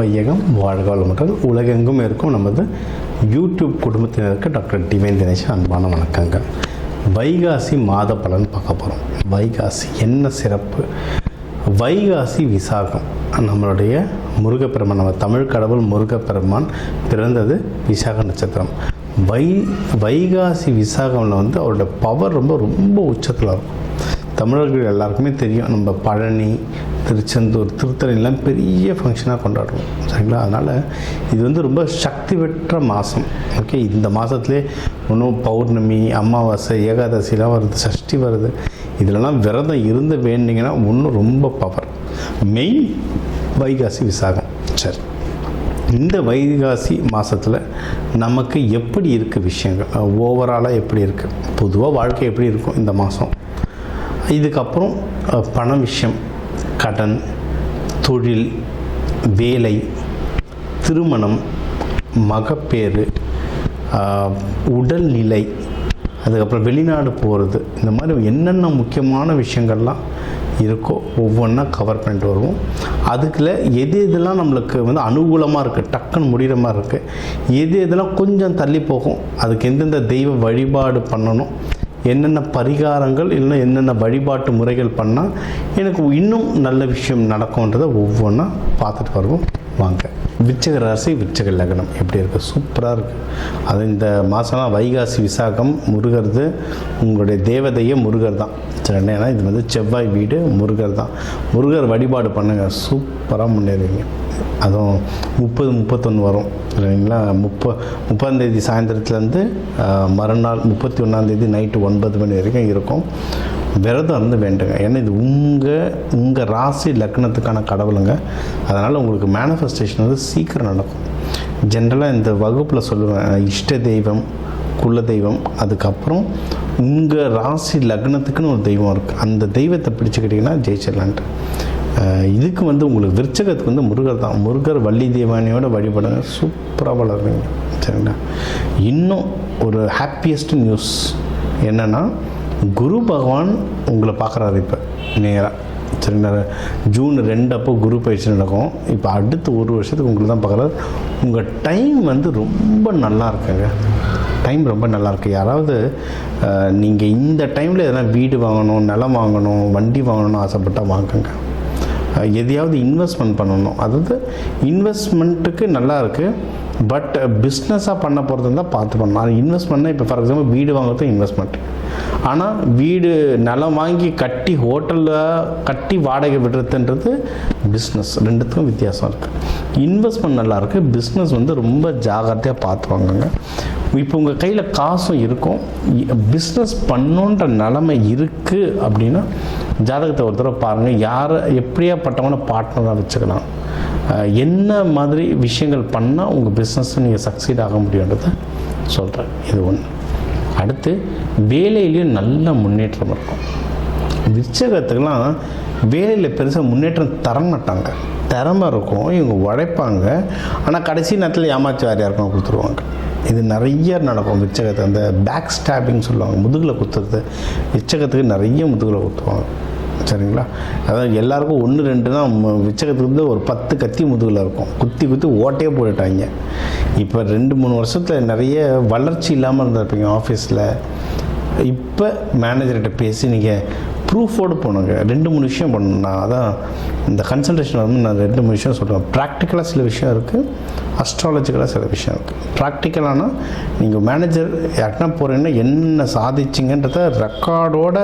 வையகம் வாழ்க வளமுடன். உலகெங்கும் இருக்கும் நமது யூடியூப் குடும்பத்தினருக்கு டாக்டர் டிவைன் தினேஷ் அன்பான வணக்கங்கள். வைகாசி மாத பலன் பார்க்க போகிறோம். வைகாசி என்ன சிறப்பு? வைகாசி விசாகம். நம்மளுடைய முருகப்பெருமான், நம்ம தமிழ் கடவுள் முருகப்பெருமான் பிறந்தது விசாக நட்சத்திரம். வைகாசி விசாகமில் அவரோட பவர் ரொம்ப உச்சத்தில் இருக்கும். தமிழர்கள் எல்லாருக்குமே தெரியும், நம்ம பழனி, திருச்செந்தூர், திருத்தணிலாம் பெரிய ஃபங்க்ஷனாக கொண்டாடுவோம், சரிங்களா? அதனால் இது ரொம்ப சக்தி பெற்ற மாதம். ஓகே, இந்த மாதத்துலேயே இன்னும் பௌர்ணமி, அமாவாசை, ஏகாதசிலாம் வருது, சஷ்டி வருது. இதிலலாம் விரதம் இருந்து வேண்டிங்கன்னா இன்னும் ரொம்ப பவர். மெயின் வைகாசி விசாகம். சரி, இந்த வைகாசி மாதத்தில் நமக்கு எப்படி இருக்குது விஷயங்கள், ஓவராலாக எப்படி இருக்குது, பொதுவாக வாழ்க்கை எப்படி இருக்கும் இந்த மாதம், இதுக்கப்புறம் பண விஷயம், கடன், தொழில், வேலை, திருமணம், மகப்பேறு, உடல்நிலை, அதுக்கப்புறம் வெளிநாடு போகிறது, இந்த மாதிரி என்னென்ன முக்கியமான விஷயங்கள்லாம் இருக்கோ ஒவ்வொன்றா கவர் பண்ணிட்டு வருவோம். அதுக்குள்ள எது எதெல்லாம் நம்மளுக்கு அனுகூலமாக இருக்குது, டக்குன்னு முடிகிற மாதிரி இருக்குது, எது எதெல்லாம் கொஞ்சம் தள்ளி போகும், அதுக்கு எந்தெந்த தெய்வ வழிபாடு பண்ணணும், என்னென்ன பரிகாரங்கள் இல்லைன்னா என்னென்ன வழிபாட்டு முறைகள் பண்ணால் எனக்கு இன்னும் நல்ல விஷயம் நடக்கும்ன்றதை ஒவ்வொன்றா பார்த்துட்டு வருவோம். வாங்க. விருச்சிக ராசி, விருச்சிக லக்னம் எப்படி இருக்குது? சூப்பராக இருக்குது. அது இந்த மாதம்லாம் வைகாசி விசாகம் முருகர்து. உங்களுடைய தேவதையே முருகர் தான், சரி. ஏன்னா இது செவ்வாய் வீடு, முருகர் தான். முருகர் வழிபாடு பண்ணுங்கள், சூப்பராக முன்னேறுவீங்க. அதுவும் 30-31 வரும், இல்லைங்களா? 30ஆம் சாயந்தரத்துலேருந்து மறுநாள் 31ஆம் நைட்டு 9 மணி வரைக்கும் இருக்கும். விரதம் இருந்து வேண்டுங்க. ஏன்னா இது உங்கள் ராசி லக்னத்துக்கான கடவுளுங்க. அதனால் உங்களுக்கு மேனிஃபெஸ்டேஷன் சீக்கிரம் நடக்கும். ஜென்ரலாக இந்த வகுப்பில் சொல்லுவேன், இஷ்ட தெய்வம், குல தெய்வம், அதுக்கப்புறம் உங்கள் ராசி லக்னத்துக்குன்னு ஒரு தெய்வம் இருக்குது. அந்த தெய்வத்தை பிடிச்சிக்கிட்டிங்கன்னா ஜெயிச்சிடலான்ட்டு. இதுக்கு உங்களுக்கு விருச்சகத்துக்கு முருகர் தான். முருகர் வள்ளி தேவானியோட வழிபடுங்க, சூப்பராக வளருவீங்க, சரிங்களா? இன்னும் ஒரு ஹாப்பியஸ்ட் நியூஸ் என்னென்னா, குரு பகவான் உங்களை பார்க்குறாரு இப்போ நேராக, சரிங்களா? ஜூன் 2 அப்போ குரு பயிற்சி நடக்கும். இப்போ அடுத்த ஒரு வருஷத்துக்கு உங்களை தான் பார்க்குறாரு. உங்கள் டைம் ரொம்ப நல்லா இருக்குங்க. டைம் ரொம்ப நல்லாயிருக்கு. யாராவது நீங்கள் இந்த டைமில் எதனா வீடு வாங்கணும், நிலம் வாங்கணும், வண்டி வாங்கணும்னு ஆசைப்பட்டால் வாங்குங்க. எதையாவது இன்வெஸ்ட்மெண்ட் பண்ணணும், அதாவது இன்வெஸ்ட்மெண்ட்டுக்கு நல்லா இருக்குது. பட் பிஸ்னஸாக பண்ண போகிறது இருந்தால் பார்த்து பண்ணணும். அது இன்வெஸ்ட்மெண்ட்னா இப்போ ஃபார் எக்ஸாம்பிள் வீடு வாங்குறது இன்வெஸ்ட்மெண்ட். ஆனால் வீடு நிலம் வாங்கி கட்டி ஹோட்டலில் கட்டி வாடகை விடுறதுன்றது பிஸ்னஸ். ரெண்டுத்துக்கும் வித்தியாசம் இருக்குது. இன்வெஸ்ட்மெண்ட் நல்லாயிருக்கு, பிஸ்னஸ் ரொம்ப ஜாகிரதையாக பார்த்து வாங்குங்க. இப்போ உங்கள் கையில் காசும் இருக்கும், பிஸ்னஸ் பண்ணோன்ற நிலைமை இருக்குது அப்படின்னா ஜாதகத்தை ஒரு தடவை பாருங்கள். யாரை எப்படியாப்பட்டவனை பார்ட்னராக வச்சுக்கலாம், என்ன மாதிரி விஷயங்கள் பண்ணால் உங்கள் பிஸ்னஸை நீங்கள் சக்சீட் ஆக முடியுன்றதை சொல்கிறேன். இது ஒன்று. அடுத்து வேலையிலையும் நல்ல முன்னேற்றம் இருக்கும். விருச்சிகத்துக்கெலாம் வேலையில் பெருசாக முன்னேற்றம் தர மாட்டாங்க. திறமை இருக்கும், இவங்க உழைப்பாங்க, ஆனால் கடைசி நேரத்தில் ஏமாற்றி வேறு யாருக்கும் கொடுத்துருவாங்க. இது நிறைய நடக்கும் விருச்சிகத்தை. அந்த பேக் ஸ்டாப்பிங் சொல்லுவாங்க, முதுகில் குத்துறது. விருச்சிகத்துக்கு நிறைய முதுகில் குத்துவாங்க, சரிங்களா? அதாவது எல்லாருக்கும் 1-2 தான். விருச்சிகத்துக்கு ஒரு 10 கத்தி முதுகில் இருக்கும். குத்தி ஓட்டையே போட்டுட்டாங்க. இப்போ 2-3 வருஷத்தில் நிறைய வளர்ச்சி இல்லாமல் இருந்திருப்பீங்க ஆஃபீஸில். இப்போ மேனேஜர்கிட்ட பேசி நீங்கள் ப்ரூஃபோடு போனாங்க. 2-3 விஷயம் பண்ணணும். நான் அதான் இந்த கன்சல்டேஷன் நான் 2-3 விஷயம் சொல்கிறேன். ப்ராக்டிக்கலாக சில விஷயம் இருக்குது, அஸ்ட்ராலஜிக்கலாக சில விஷயம் இருக்குது. ப்ராக்டிக்கலானா நீங்கள் மேனேஜர் யாருன்னா போகிறீங்கன்னா என்ன சாதிச்சிங்கன்றத ரெக்கார்டோட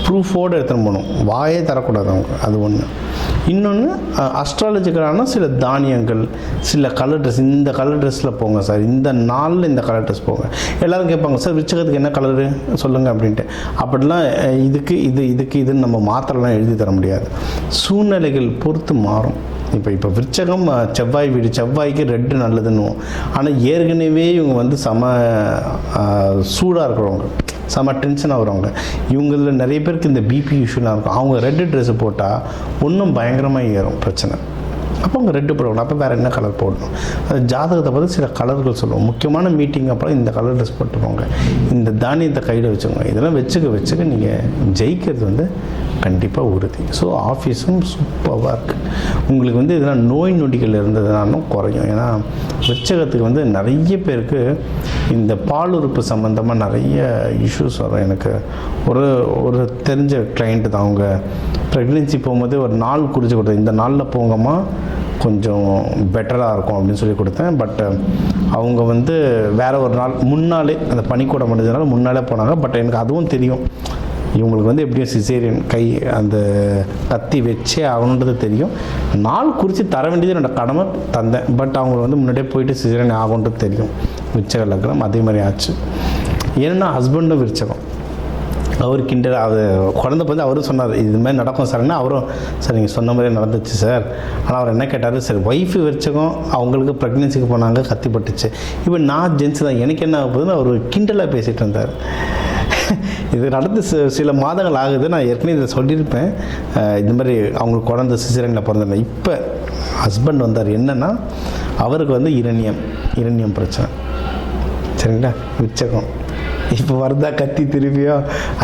ப்ரூஃபோடு எடுத்துன்னு போகணும். வாயே தரக்கூடாது அவங்க. அது ஒன்று. இன்னொன்று அஸ்ட்ராலஜிக்கலான சில தானியங்கள், சில கலர் ட்ரெஸ், இந்த கலர் ட்ரெஸ்ஸில் போங்க சார், இந்த நாளில் இந்த கலர் ட்ரெஸ் போங்க. எல்லோரும் கேட்பாங்க, சார் விருச்சிகத்துக்கு என்ன கலரு சொல்லுங்கள் அப்படின்ட்டு. அப்படிலாம் இதுன்னு நம்ம மாத்திரலாம் எழுதி தர முடியாது. சூழ்நிலைகள் பொறுத்து மாறும். இப்போ விருச்சகம் செவ்வாய் வீடு, செவ்வாய்க்கு ரெட்டு நல்லதுன்னுவோம். ஆனால் ஏற்கனவே இவங்க செம சூடாக இருக்கிறவங்க, செம டென்ஷனாக வருவாங்க. இவங்களில் நிறைய பேருக்கு இந்த பிபி இஷ்யூலாம் இருக்கும். அவங்க ரெட்டு ட்ரெஸ்ஸு போட்டால் இன்னும் பயங்கரமாக ஏறும் பிரச்சனை. அப்போ அவங்க ரெட்டு போடணும். அப்போ வேறு என்ன கலர் போடணும், அது ஜாதகத்தை பார்த்து சில கலர்கள் சொல்லுவோம். முக்கியமான மீட்டிங் அப்புறம் இந்த கலர் ட்ரெஸ் போட்டுருவாங்க, இந்த தானியத்தை கையில் வச்சுக்கோங்க. இதெல்லாம் வச்சுக்க நீங்கள் ஜெயிக்கிறது கண்டிப்பாக உறுதி. ஸோ ஆஃபீஸும் சூப்பராக இருக்குது. உங்களுக்கு வந்து இதெல்லாம் நோய் நொடிகள் இருந்ததுனாலும் குறையும். ஏன்னா விருச்சகத்துக்கு வந்து நிறைய பேருக்கு இந்த பால் உறுப்பு சம்மந்தமாக நிறைய இஷ்யூஸ் வரும். எனக்கு ஒரு தெரிஞ்ச கிளைண்ட்டு தான், அவங்க ப்ரெக்னென்சி போகும்போது ஒரு நாள் குறித்து கொடுத்தேன், இந்த நாளில் போங்கம்மா கொஞ்சம் பெட்டராக இருக்கும் அப்படின்னு சொல்லி கொடுத்தேன். பட் அவங்க வந்து வேறு ஒரு நாள் முன்னாலே அந்த பனிக்கூடம் முடிஞ்சதுனால முன்னாலே போனாங்க. பட் எனக்கு அதுவும் தெரியும், இவங்களுக்கு வந்து எப்படியும் சிசேரியன் கை அந்த கத்தி வச்சே ஆகணுன்றது தெரியும். நாள் குறித்து தர வேண்டியது என்னோடய கடமை, தந்தேன். பட் அவங்க வந்து முன்னாடியே போயிட்டு சிசேரியன் ஆகுன்றது தெரியும். விருச்சக லக்னம் அதே மாதிரி ஆச்சு. ஏன்னா ஹஸ்பண்டும் விருச்சகம், அவர் கிண்டல் அது குழந்தை வந்து அவரும் சொன்னார் இது மாதிரி நடக்கும் சார்னா, அவரும் சார் நீங்கள் சொன்ன மாதிரியே நடந்துச்சு சார். ஆனால் அவர் என்ன கேட்டார், சரி ஒய்ஃபு வச்சக்கும் அவங்களுக்கு ப்ரெக்னென்சிக்கு போனாங்க, கத்தி பட்டுச்சு, இப்போ நான் ஜென்ஸ் தான், எனக்கு என்ன ஆகுதுன்னு அவர் கிண்டலாக பேசிகிட்டு இருந்தார். இது நடந்து சில மாதங்கள் ஆகுது. நான் ஏற்கனவே இதை சொல்லியிருப்பேன், இந்த மாதிரி அவங்களுக்கு குழந்தை சிசேரியனில் பிறந்திருந்தேன். இப்போ ஹஸ்பண்ட் வந்தார், என்னென்னா அவருக்கு வந்து இரணியம் பிரச்சனை, சரிங்களா, விருச்சகம். இப்போ வருதா கத்தி திருப்பியோ.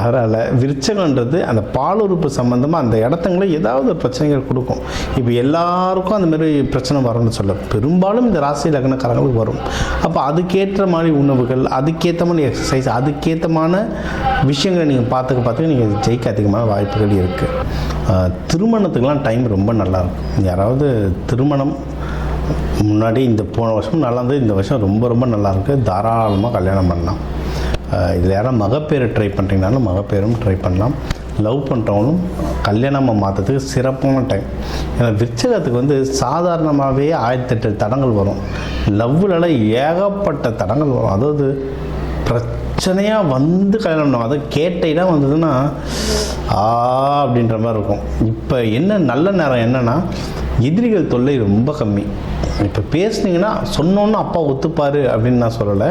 அதனால் விருச்சகன்றது அந்த பால் உறுப்பு சம்மந்தமாக அந்த இடத்துங்கள ஏதாவது ஒரு பிரச்சனைகள் கொடுக்கும். இப்போ எல்லாருக்கும் அந்த மாதிரி பிரச்சனை வரும்னு சொல்ல, பெரும்பாலும் இந்த ராசி லக்னக்காரங்களுக்கு வரும். அப்போ அதுக்கேற்ற மாதிரி உணவுகள், அதுக்கேற்ற மாதிரி எக்ஸசைஸ், அதுக்கேற்றமான விஷயங்களை நீங்கள் பார்த்துக்க நீங்கள் ஜெயிக்க அதிகமான வாய்ப்புகள் இருக்குது. திருமணத்துக்கெலாம் டைம் ரொம்ப நல்லாயிருக்கும். யாராவது திருமணம் முன்னாடி இந்த போன வருஷம் நல்லா இருந்தது, இந்த வருஷம் ரொம்ப ரொம்ப நல்லாயிருக்கு, தாராளமாக கல்யாணம் பண்ணலாம். இதில் யாரும் மகப்பேறு ட்ரை பண்ணுறீங்கனாலும் மகப்பேரும் ட்ரை பண்ணலாம். லவ் பண்ணுறவங்களும் கல்யாணமாக மாற்றத்துக்கு சிறப்பான டைம். ஏன்னா விருச்சகத்துக்கு வந்து சாதாரணமாகவே 1008 தடங்கள் வரும். லவ்லலாம் ஏகப்பட்ட தடங்கள் வரும். அதாவது பிரச்சனையாக வந்து கல்யாணம் பண்ணுவோம். அதை கேட்டைலாம் வந்ததுன்னா அப்படின்ற மாதிரி இருக்கும். இப்போ என்ன நல்ல நேரம் என்னென்னா எதிரிகள் தொல்லை ரொம்ப கம்மி. இப்போ பேசுனீங்கன்னா சொன்னோன்னு அப்பா ஒத்துப்பார் அப்படின்னு நான் சொல்லலை.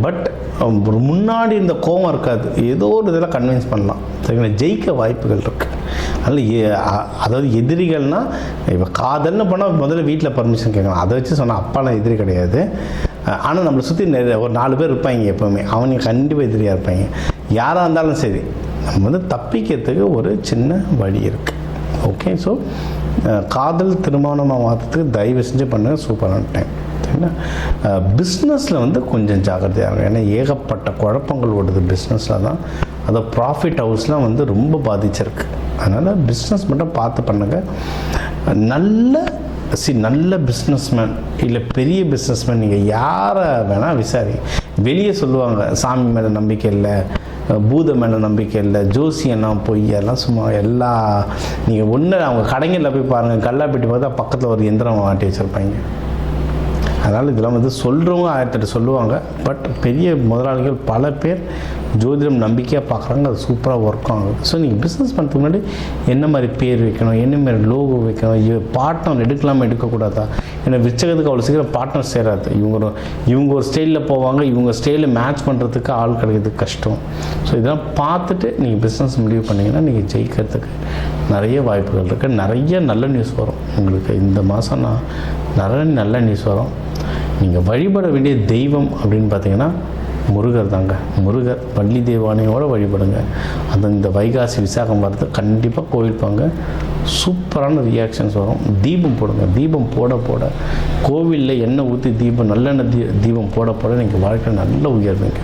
பட் ஒரு முன்னாடி இந்த கோவம் இருக்காது, ஏதோ ஒரு இதெல்லாம் கன்வின்ஸ் பண்ணலாம், சரிங்களா, ஜெயிக்க வாய்ப்புகள் இருக்குது. அதனால் அதாவது எதிரிகள்னால் இப்போ காதல்னு போனால் முதல்ல வீட்டில் பர்மிஷன் கேட்கணும். அதை வச்சு சொன்னால் அப்பாலாம் எதிரி கிடையாது. ஆனால் நம்மளை சுற்றி நிறைய ஒரு 4 பேர் இருப்பாங்க எப்போவுமே, அவனுங்க கண்டிப்பாக எதிரியாக இருப்பாங்க. யாராக இருந்தாலும் சரி, நம்ம வந்து தப்பிக்கிறதுக்கு ஒரு சின்ன வழி இருக்குது. ஓகே, ஸோ காதல் திருமணமாக மாற்றத்துக்கு தயவு செஞ்சு பண்ணுங்கள், சூப்பரான டைம், சரிங்களா. பிஸ்னஸில் வந்து கொஞ்சம் ஜாக்கிரதையாக இருக்கும். ஏன்னா ஏகப்பட்ட குழப்பங்கள் ஓடுது பிஸ்னஸில் தான். அதை ப்ராஃபிட் ஹவுஸ்லாம் வந்து ரொம்ப பாதிச்சிருக்கு. அதனால் பிஸ்னஸ் மட்டும் பார்த்து பண்ணுங்கள். நல்ல பிஸ்னஸ்மேன் இல்லை பெரிய பிஸ்னஸ்மேன் நீங்கள் யாரை வேணால் விசாரி. வெளியே சொல்லுவாங்க சாமி மேலே நம்பிக்கை இல்லை, பூத மேலே நம்பிக்கை இல்லை, ஜோசியன்னா பொய், எல்லாம் சும்மா நீங்கள் ஒன்று அவங்க கடைங்களில் போய் பாருங்கள், கல்லாப்பேட்டி பார்த்தா பக்கத்தில் ஒரு எந்திரம் மாட்டி வச்சுருப்பாங்க. அதனால் இதெல்லாம் வந்து சொல்கிறவங்க 1008 சொல்லுவாங்க. பட் பெரிய முதலாளிகள் பல பேர் ஜோதிடம் நம்பிக்கையாக பார்க்குறாங்க, அது சூப்பராக ஒர்க் ஆகுது. ஸோ நீங்கள் பிஸ்னஸ் பண்ணுறதுக்கு முன்னாடி என்ன மாதிரி பேர் வைக்கணும், என்ன மாதிரி லோகோ வைக்கணும், பார்ட்னர் எடுக்கலாமா எடுக்கக்கூடாதா. ஏன்னா விருச்சகத்துக்கு அவ்வளோ சீக்கிரம் பார்ட்னர் சேராது. இவங்க ஒரு ஸ்டைலில் போவாங்க, இவங்க ஸ்டைலில் மேட்ச் பண்ணுறதுக்கு ஆள் கிடைக்கிறதுக்கு கஷ்டம். ஸோ இதெல்லாம் பார்த்துட்டு நீங்கள் பிஸ்னஸ் முடிவு பண்ணிங்கன்னா நீங்கள் ஜெயிக்கிறதுக்கு நிறைய வாய்ப்புகள் இருக்குது. நிறைய நல்ல நியூஸ் வரும் உங்களுக்கு இந்த மாதம். நிறைய நல்ல நியூஸ் வரும். நீங்கள் வழிபட வேண்டிய தெய்வம் அப்படின்னு பார்த்தீங்கன்னா முருகர் தாங்க. முருகர் வள்ளி தெய்வானையோடு வழிபடுங்க. இந்த வைகாசி விசாகம் வரது கண்டிப்பாக கோவில் போங்க, சூப்பரான ரியாக்ஷன்ஸ் வரும். தீபம் போடுங்க. தீபம் போட கோவிலில் எண்ணெய் ஊற்றி தீபம் நல்லெண்ணெய் தீபம் போட நீங்கள் வாழ்க்கை நல்ல உயர்வீங்க.